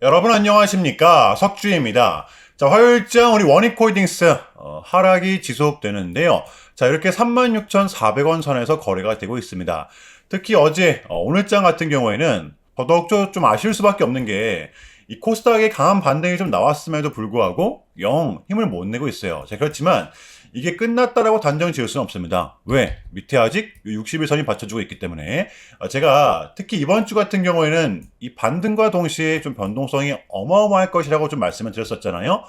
여러분 안녕하십니까, 석주입니다. 자, 화요일장 우리 원익홀딩스 하락이 지속되는데요. 자, 이렇게 36,400원 선에서 거래가 되고 있습니다. 특히 어제 오늘장 같은 경우에는 더더욱 좀 아쉬울 수밖에 없는 게 이 코스닥의 강한 반등이 좀 나왔음에도 불구하고 영 힘을 못 내고 있어요. 자, 그렇지만 이게 끝났다라고 단정 지을 수는 없습니다. 왜? 밑에 아직 60일선이 받쳐주고 있기 때문에. 제가 특히 이번 주 같은 경우에는 이 반등과 동시에 좀 변동성이 어마어마할 것이라고 좀 말씀을 드렸었잖아요.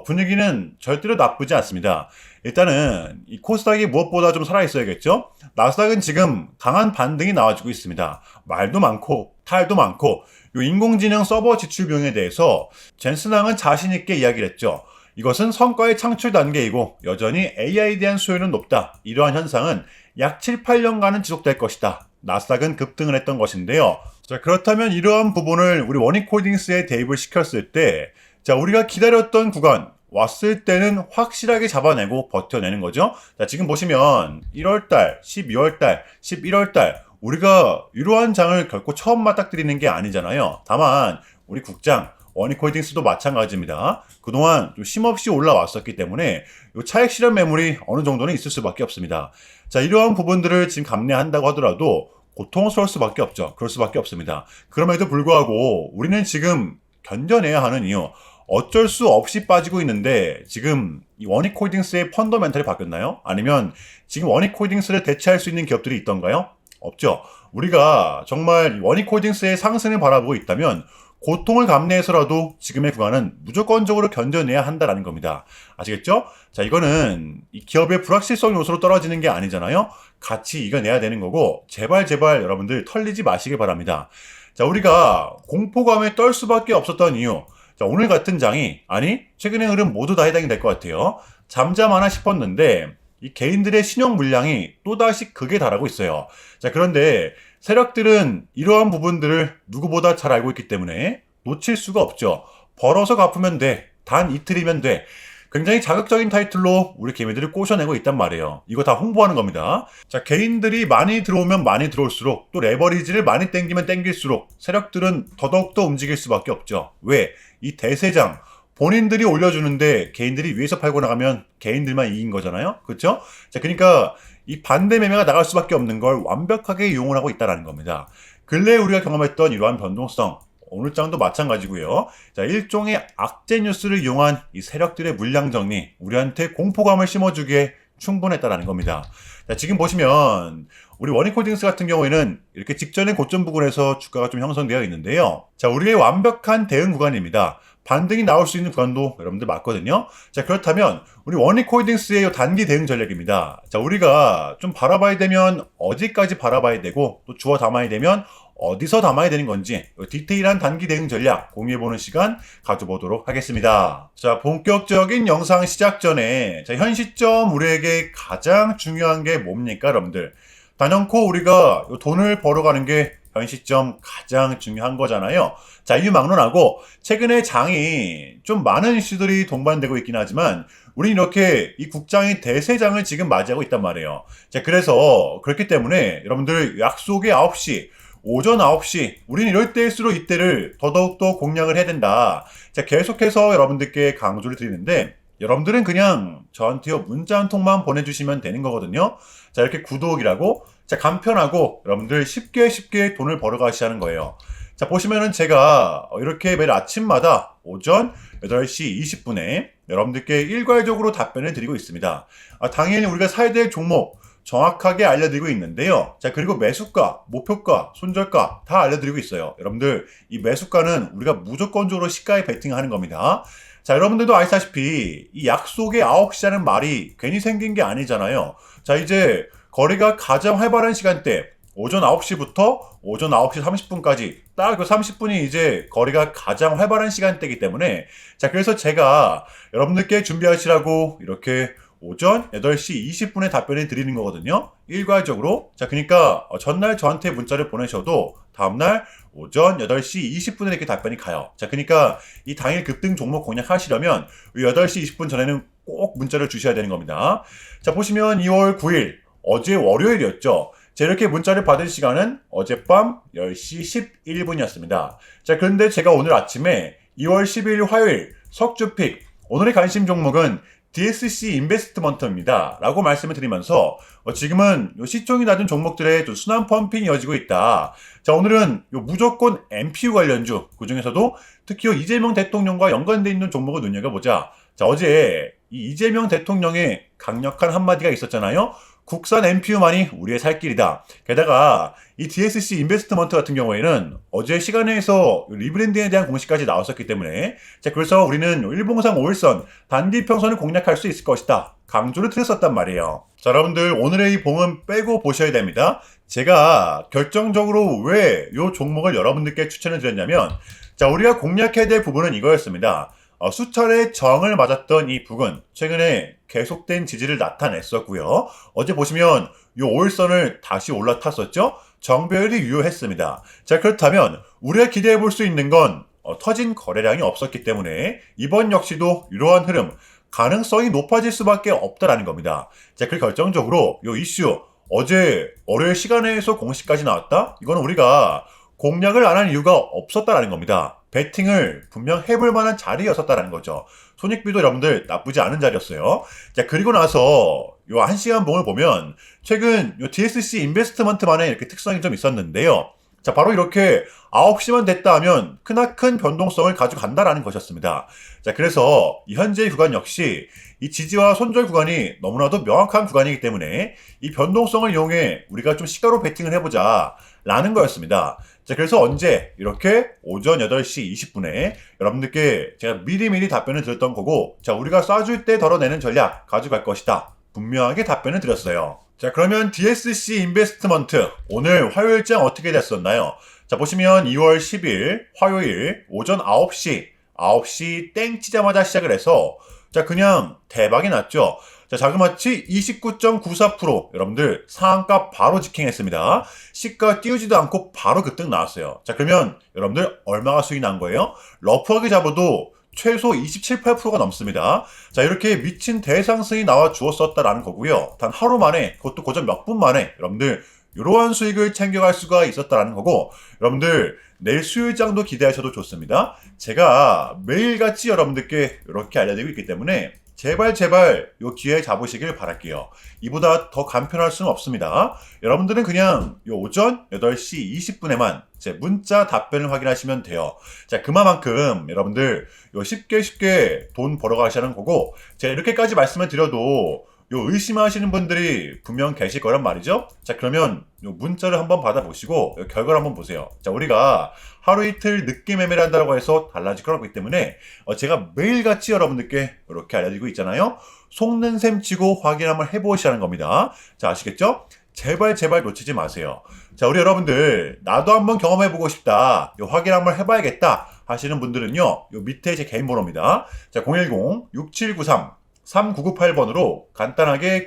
분위기는 절대로 나쁘지 않습니다. 일단은 이 코스닥이 무엇보다 좀 살아있어야겠죠. 나스닥은 지금 강한 반등이 나와주고 있습니다. 말도 많고 탈도 많고, 요 인공지능 서버 지출 비용에 대해서 젠슨왕은 자신있게 이야기를 했죠. 이것은 성과의 창출 단계이고 여전히 AI에 대한 수요는 높다. 이러한 현상은 약 7, 8년간은 지속될 것이다. 나스닥은 급등을 했던 것인데요. 자, 그렇다면 이러한 부분을 우리 원익홀딩스에 대입을 시켰을 때, 자, 우리가 기다렸던 구간 왔을 때는 확실하게 잡아내고 버텨내는 거죠. 자, 지금 보시면 1월달, 12월달, 11월달 우리가 이러한 장을 결코 처음 맞닥뜨리는 게 아니잖아요. 다만 우리 국장 원익홀딩스도 마찬가지입니다. 그동안 좀 쉼없이 올라왔었기 때문에 이 차익 실현 매물이 어느 정도는 있을 수밖에 없습니다. 자, 이러한 부분들을 지금 감내한다고 하더라도 고통스러울 수밖에 없죠. 그럴 수밖에 없습니다. 그럼에도 불구하고 우리는 지금 견뎌내야 하는 이유, 어쩔 수 없이 빠지고 있는데 지금 이 원익홀딩스의 펀더멘탈이 바뀌었나요? 아니면 지금 원익홀딩스를 대체할 수 있는 기업들이 있던가요? 없죠. 우리가 정말 원익홀딩스의 상승을 바라보고 있다면 고통을 감내해서라도 지금의 구간은 무조건적으로 견뎌내야 한다라는 겁니다. 아시겠죠? 자, 이거는 이 기업의 불확실성 요소로 떨어지는 게 아니잖아요. 같이 이겨내야 되는 거고, 제발 여러분들 털리지 마시길 바랍니다. 자, 우리가 공포감에 떨 수밖에 없었던 이유, 자, 오늘 같은 장이, 아니 최근의 흐름 모두 다 해당이 될 것 같아요. 잠잠하나 싶었는데 이 개인들의 신용 물량이 또다시 극에 달하고 있어요. 자, 그런데 세력들은 이러한 부분들을 누구보다 잘 알고 있기 때문에 놓칠 수가 없죠. 벌어서 갚으면 돼. 단 이틀이면 돼. 굉장히 자극적인 타이틀로 우리 개미들을 꼬셔내고 있단 말이에요. 이거 다 홍보하는 겁니다. 자, 개인들이 많이 들어오면 많이 들어올수록, 또 레버리지를 많이 땡기면 땡길수록 세력들은 더더욱더 움직일 수밖에 없죠. 왜? 이 대세장 본인들이 올려주는데 개인들이 위에서 팔고 나가면 개인들만 이긴 거잖아요. 그렇죠? 자, 그러니까 이 반대 매매가 나갈 수밖에 없는 걸 완벽하게 이용을 하고 있다는 겁니다. 근래에 우리가 경험했던 이러한 변동성, 오늘 장도 마찬가지고요. 자, 일종의 악재 뉴스를 이용한 이 세력들의 물량 정리, 우리한테 공포감을 심어주기에 충분했다는 겁니다. 자, 지금 보시면 우리 원익홀딩스 같은 경우에는 이렇게 직전의 고점 부근에서 주가가 좀 형성되어 있는데요. 자, 우리의 완벽한 대응 구간입니다. 반등이 나올 수 있는 구간도 여러분들 맞거든요. 자, 그렇다면 우리 원익홀딩스의 단기 대응 전략입니다. 자, 우리가 좀 바라봐야 되면 어디까지 바라봐야 되고, 또 주워 담아야 되면 어디서 담아야 되는 건지 디테일한 단기 대응 전략 공유해보는 시간 가져보도록 하겠습니다. 자, 본격적인 영상 시작 전에, 자, 현 시점 우리에게 가장 중요한 게 뭡니까, 여러분들? 단연코 우리가 돈을 벌어가는 게 현 시점 가장 중요한 거잖아요. 자, 이유 막론하고 최근에 장이 좀 많은 이슈들이 동반되고 있긴 하지만 우린 이렇게 이 국장의 대세장을 지금 맞이하고 있단 말이에요. 자, 그래서 그렇기 때문에 여러분들 약속의 9시, 오전 9시, 우리는 이럴 때일수록 이때를 더더욱더 공략을 해야 된다. 자, 계속해서 여러분들께 강조를 드리는데, 여러분들은 그냥 저한테요 문자 한 통만 보내주시면 되는 거거든요. 자, 이렇게 구독이라고, 자, 간편하고 여러분들 쉽게 돈을 벌어가시 하는 거예요. 자, 보시면은 제가 이렇게 매일 아침마다 오전 8시 20분에 여러분들께 일괄적으로 답변을 드리고 있습니다. 당연히 우리가 사야 될 종목 정확하게 알려드리고 있는데요. 자, 그리고 매수가, 목표가, 손절가 다 알려드리고 있어요. 여러분들 이 매수가는 우리가 무조건적으로 시가에 베팅하는 겁니다. 자, 여러분들도 아시다시피 이 약속의 9시라는 말이 괜히 생긴 게 아니잖아요. 자, 이제 거래가 가장 활발한 시간대, 오전 9시부터 오전 9시 30분까지 딱 그 30분이 이제 거래가 가장 활발한 시간대이기 때문에, 자, 그래서 제가 여러분들께 준비하시라고 이렇게 오전 8시 20분에 답변을 드리는 거거든요. 일괄적으로. 자, 그러니까 전날 저한테 문자를 보내셔도 다음날 오전 8시 20분에 이렇게 답변이 가요. 자, 그러니까 이 당일 급등 종목 공략하시려면 8시 20분 전에는 꼭 문자를 주셔야 되는 겁니다. 자, 보시면 2월 9일 어제 월요일이었죠. 자, 이렇게 문자를 받은 시간은 어젯밤 10시 11분이었습니다. 자, 그런데 제가 오늘 아침에 2월 12일 화요일 석주픽 오늘의 관심 종목은 DSC 인베스트먼트입니다. 라고 말씀을 드리면서 지금은 시총이 낮은 종목들의 좀 순환 펌핑이 이어지고 있다. 자, 오늘은 무조건 NPU 관련주, 그 중에서도 특히 이재명 대통령과 연관되어 있는 종목을 눈여겨보자. 자, 어제 이 이재명 대통령의 강력한 한마디가 있었잖아요. 국산 NPU만이 우리의 살 길이다. 게다가 이 DSC 인베스트먼트 같은 경우에는 어제 시간에서 리브랜딩에 대한 공시까지 나왔었기 때문에 자, 그래서 우리는 일봉상 5일선 단기평선을 공략할 수 있을 것이다. 강조를 드렸었단 말이에요. 자, 여러분들 오늘의 이 봉은 빼고 보셔야 됩니다. 제가 결정적으로 왜 이 종목을 여러분들께 추천을 드렸냐면 자, 우리가 공략해야 될 부분은 이거였습니다. 수차례 저항을 맞았던 이 부근 최근에 계속된 지지를 나타냈었고요. 어제 보시면 이 5일선을 다시 올라탔었죠. 정배열이 유효했습니다. 자, 그렇다면 우리가 기대해 볼 수 있는 건 터진 거래량이 없었기 때문에 이번 역시도 이러한 흐름 가능성이 높아질 수밖에 없다라는 겁니다. 자, 그 결정적으로 이 이슈 어제 월요일 시간에서 공시까지 나왔다? 이건 우리가 공략을 안 한 이유가 없었다라는 겁니다. 배팅을 분명 해볼 만한 자리였었다라는 거죠. 손익비도 여러분들 나쁘지 않은 자리였어요. 자, 그리고 나서 요 1시간 봉을 보면 최근 요 DSC 인베스트먼트만의 이렇게 특성이 좀 있었는데요. 자, 바로 이렇게 9시만 됐다 하면 크나큰 변동성을 가져간다라는 것이었습니다. 자, 그래서 이 현재의 구간 역시 이 지지와 손절 구간이 너무나도 명확한 구간이기 때문에 이 변동성을 이용해 우리가 좀 시가로 베팅을 해보자 라는 거였습니다. 자, 그래서 언제 이렇게 오전 8시 20분에 여러분들께 제가 미리미리 답변을 드렸던 거고 자, 우리가 쏴줄 때 덜어내는 전략 가져갈 것이다. 분명하게 답변을 드렸어요. 자, 그러면 DSC 인베스트먼트 오늘 화요일장 어떻게 됐었나요? 자, 보시면 2월 10일 화요일 오전 9시 땡 치자마자 시작을 해서 자, 그냥 대박이 났죠. 자, 자그마치 29.94% 여러분들 상한가 바로 직행했습니다. 시가 띄우지도 않고 바로 급등 나왔어요. 자, 그러면 여러분들 얼마가 수익 난 거예요? 러프하게 잡아도 최소 27, 8%가 넘습니다. 자, 이렇게 미친 대상승이 나와 주었었다라는 거고요. 단 하루 만에, 그것도 고작 몇 분 만에 여러분들 이러한 수익을 챙겨갈 수가 있었다라는 거고 여러분들 내일 수요일장도 기대하셔도 좋습니다. 제가 매일같이 여러분들께 이렇게 알려드리고 있기 때문에 제발 요 기회 잡으시길 바랄게요. 이보다 더 간편할 수는 없습니다. 여러분들은 그냥 요 오전 8시 20분에만 제 문자 답변을 확인하시면 돼요. 자, 그만큼 여러분들 요 쉽게 돈 벌어가시는 거고 제가 이렇게까지 말씀을 드려도 요 의심하시는 분들이 분명 계실 거란 말이죠. 자, 그러면 요 문자를 한번 받아보시고 요 결과를 한번 보세요. 자, 우리가 하루 이틀 늦게 매매를 한다고 해서 달라질 거라기 때문에 제가 매일같이 여러분들께 이렇게 알려드리고 있잖아요. 속는 셈 치고 확인 한번 해보시라는 겁니다. 자, 아시겠죠? 제발 놓치지 마세요. 자, 우리 여러분들 나도 한번 경험해보고 싶다. 요 확인 한번 해봐야겠다 하시는 분들은요. 요 밑에 제 개인 번호입니다. 자, 010-6793-3998번으로 간단하게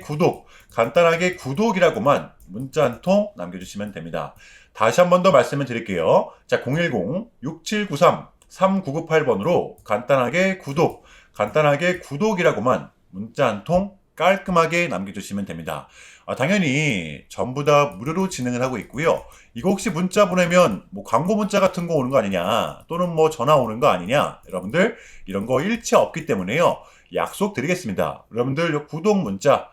구독이라고만 문자 한 통 남겨주시면 됩니다. 다시 한 번 더 말씀을 드릴게요. 자, 010-6793-3998번으로 간단하게 구독이라고만 문자 한 통 깔끔하게 남겨주시면 됩니다. 당연히 전부 다 무료로 진행을 하고 있고요. 이거 혹시 문자 보내면 뭐 광고 문자 같은 거 오는 거 아니냐 또는 뭐 전화 오는 거 아니냐 여러분들 이런 거 일체 없기 때문에요. 약속드리겠습니다. 여러분들 요 구독 문자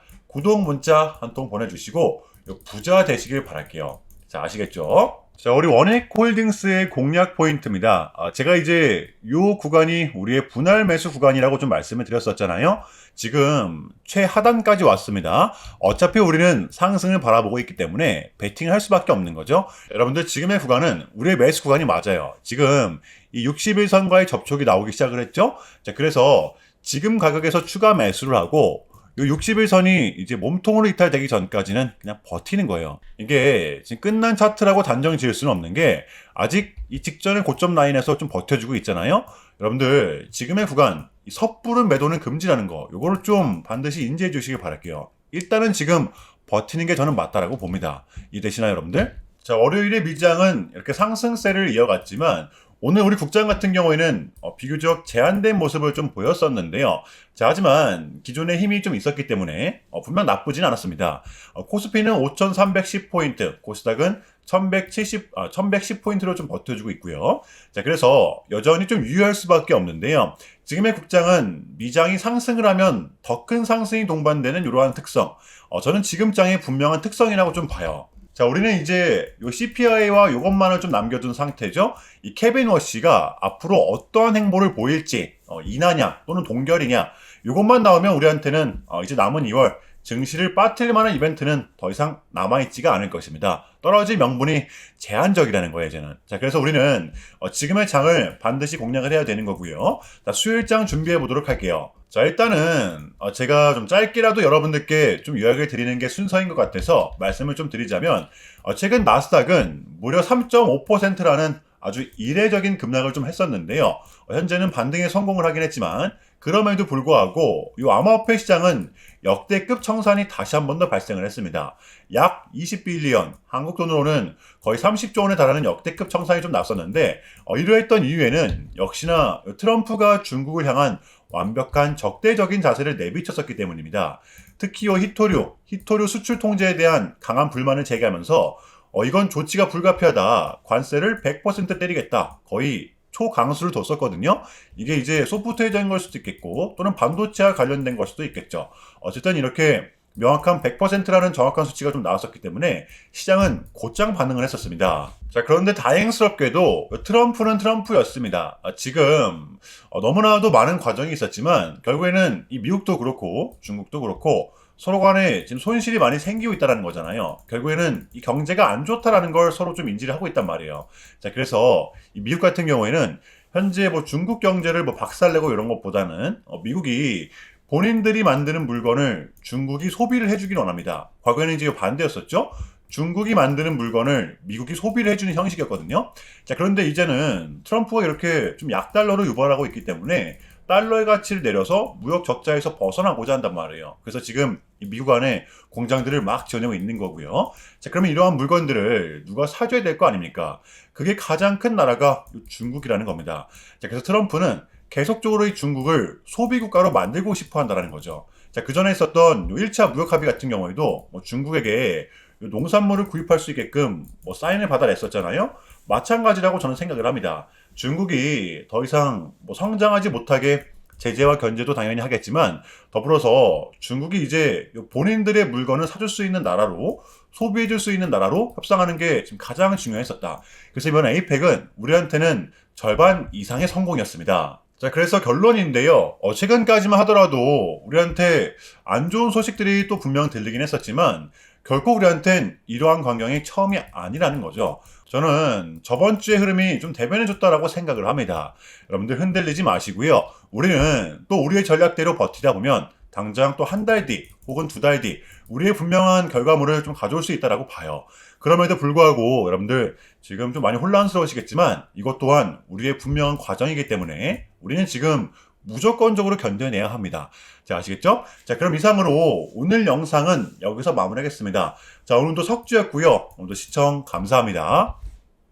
한 통 보내주시고 부자 되시길 바랄게요. 자, 아시겠죠? 자, 우리 원익홀딩스의 공략 포인트입니다. 제가 이제 요 구간이 우리의 분할 매수 구간이라고 좀 말씀을 드렸었잖아요. 지금 최하단까지 왔습니다. 어차피 우리는 상승을 바라보고 있기 때문에 베팅을 할 수밖에 없는 거죠. 여러분들 지금의 구간은 우리의 매수 구간이 맞아요. 지금 이 61선과의 접촉이 나오기 시작을 했죠. 자, 그래서 지금 가격에서 추가 매수를 하고 요 61선이 이제 몸통으로 이탈되기 전까지는 그냥 버티는 거예요. 이게 지금 끝난 차트라고 단정 지을 수는 없는 게 아직 이 직전의 고점 라인에서 좀 버텨주고 있잖아요. 여러분들 지금의 구간 이 섣부른 매도는 금지라는 거 요거를 좀 반드시 인지해 주시길 바랄게요. 일단은 지금 버티는 게 저는 맞다라고 봅니다. 이해되시나요, 여러분들? 자, 월요일에 미장은 이렇게 상승세를 이어갔지만 오늘 우리 국장 같은 경우에는 비교적 제한된 모습을 좀 보였었는데요. 자, 하지만 기존에 힘이 좀 있었기 때문에 분명 나쁘진 않았습니다. 코스피는 5,310포인트, 코스닥은 1110포인트로 좀 버텨주고 있고요. 자, 그래서 여전히 좀 유의할 수밖에 없는데요. 지금의 국장은 미장이 상승을 하면 더 큰 상승이 동반되는 이러한 특성. 저는 지금 장의 분명한 특성이라고 좀 봐요. 자, 우리는 이제 요 CPI와 요것만을 좀 남겨둔 상태죠. 이 케빈 워시가 앞으로 어떠한 행보를 보일지, 인하냐 또는 동결이냐, 요것만 나오면 우리한테는 이제 남은 2월 증시를 빠뜨릴 만한 이벤트는 더 이상 남아있지가 않을 것입니다. 떨어질 명분이 제한적이라는 거예요, 이제는. 자, 그래서 우리는 지금의 장을 반드시 공략을 해야 되는 거고요. 자, 수요일장 준비해 보도록 할게요. 자, 일단은 제가 좀 짧게라도 여러분들께 좀 요약을 드리는 게 순서인 것 같아서 말씀을 좀 드리자면 최근 나스닥은 무려 3.5%라는 아주 이례적인 급락을 좀 했었는데요. 현재는 반등에 성공을 하긴 했지만 그럼에도 불구하고 이 암호화폐 시장은 역대급 청산이 다시 한 번 더 발생을 했습니다. 약 20빌리언, 한국 돈으로는 거의 30조 원에 달하는 역대급 청산이 좀 났었는데 이러했던 이유에는 역시나 트럼프가 중국을 향한 완벽한 적대적인 자세를 내비쳤었기 때문입니다. 특히 히토류 수출 통제에 대한 강한 불만을 제기하면서 이건 조치가 불가피하다. 관세를 100% 때리겠다. 거의 초강수를 뒀었거든요. 이게 이제 소프트웨어적인 걸 수도 있겠고 또는 반도체와 관련된 걸 수도 있겠죠. 어쨌든 이렇게 명확한 100%라는 정확한 수치가 좀 나왔었기 때문에 시장은 곧장 반응을 했었습니다. 자, 그런데 다행스럽게도 트럼프는 트럼프였습니다. 지금 너무나도 많은 과정이 있었지만 결국에는 이 미국도 그렇고 중국도 그렇고 서로 간에 지금 손실이 많이 생기고 있다는 거잖아요. 결국에는 이 경제가 안 좋다라는 걸 서로 좀 인지를 하고 있단 말이에요. 자, 그래서 이 미국 같은 경우에는 현재 뭐 중국 경제를 뭐 박살내고 이런 것보다는 미국이 본인들이 만드는 물건을 중국이 소비를 해주길 원합니다. 과거에는 이제 반대였었죠. 중국이 만드는 물건을 미국이 소비를 해주는 형식이었거든요. 자, 그런데 이제는 트럼프가 이렇게 좀 약달러로 유발하고 있기 때문에 달러의 가치를 내려서 무역 적자에서 벗어나고자 한단 말이에요. 그래서 지금 미국 안에 공장들을 막 지어내고 있는 거고요. 자, 그러면 이러한 물건들을 누가 사줘야 될 거 아닙니까? 그게 가장 큰 나라가 중국이라는 겁니다. 자, 그래서 트럼프는 계속적으로 이 중국을 소비국가로 만들고 싶어 한다는 거죠. 자, 그 전에 있었던 1차 무역 합의 같은 경우에도 중국에게 농산물을 구입할 수 있게끔 사인을 받아냈었잖아요. 마찬가지라고 저는 생각을 합니다. 중국이 더 이상 성장하지 못하게 제재와 견제도 당연히 하겠지만 더불어서 중국이 이제 본인들의 물건을 사줄 수 있는 나라로 소비해줄 수 있는 나라로 협상하는 게 지금 가장 중요했었다. 그래서 이번 에이펙은 우리한테는 절반 이상의 성공이었습니다. 자, 그래서 결론인데요. 최근까지만 하더라도 우리한테 안 좋은 소식들이 또 분명 들리긴 했었지만 결코 우리한텐 이러한 광경이 처음이 아니라는 거죠. 저는 저번 주의 흐름이 좀 대변해줬다라고 생각을 합니다. 여러분들 흔들리지 마시고요. 우리는 또 우리의 전략대로 버티다 보면 당장 또 한 달 뒤 혹은 두 달 뒤 우리의 분명한 결과물을 좀 가져올 수 있다라고 봐요. 그럼에도 불구하고 여러분들 지금 좀 많이 혼란스러우시겠지만 이것 또한 우리의 분명한 과정이기 때문에 우리는 지금 무조건적으로 견뎌내야 합니다. 자, 아시겠죠? 자, 그럼 이상으로 오늘 영상은 여기서 마무리하겠습니다. 자, 오늘도 석주였고요. 오늘도 시청 감사합니다.